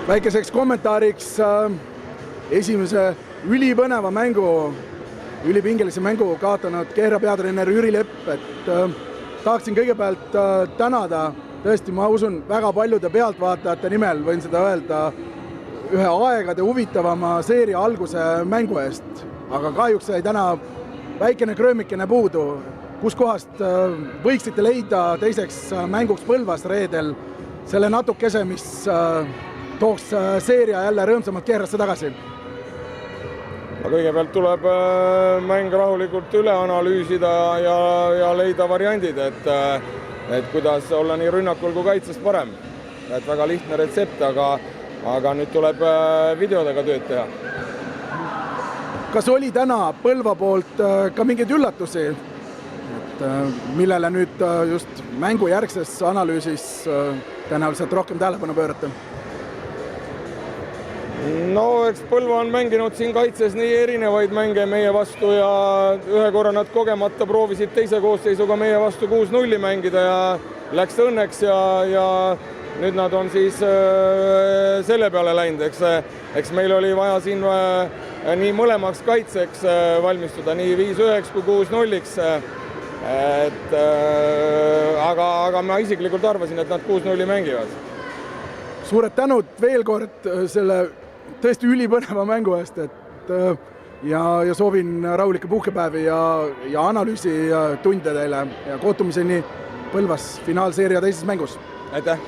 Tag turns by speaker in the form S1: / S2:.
S1: väikeseks kommentaariks esimese ülipõneva mängu, ülipingelise mängu kaotanud Kehra peatreener Jüri Lepp, et tahaksin kõigepealt tänada, tõesti ma usun väga paljude pealtvaatajate nimel, võin seda öelda, ühe aegade huvitavama seeria alguse mängu eest, aga kahjuks jäi täna väikene kröömikene puudu, kus kohast võiksite leida teiseks mänguks Põlvas reedel selle natukese, mis tooks seeria jälle rõõmsamalt Kehrasse tagasi.
S2: Kõigepealt tuleb mäng rahulikult üle analüüsida ja leida variandid, et kuidas olla nii rünnakul kui kaitses parem. Et väga lihtne retsept, aga nüüd tuleb videodega tööd teha.
S1: Kas oli täna Põlva poolt ka mingeid üllatusi, millele nüüd just mängujärgses analüüsis tõenäoliselt rohkem tähelepanu pöörata?
S2: No eks Põlva on mänginud siin kaitses nii erinevaid mänge meie vastu ja ühe korra nad kogemata proovisid teise koosseisuga meie vastu 6-0 mängida ja läks õnneks ja nüüd nad on siis selle peale läinud. Eks meil oli vaja siin nii mõlemaks kaitseks valmistuda, nii 5-1 kui 6-0-ks. Aga ma isiklikult arvasin, et nad 6-0 mängivad.
S1: Suured tänud veel kord selle tõesti ülipõneva mängu eest, ja soovin rahulikke puhkepäevi ja analüüsi tunde teile ja kohtumiseni Põlvas finaalseeria teises mängus.
S2: Aitäh!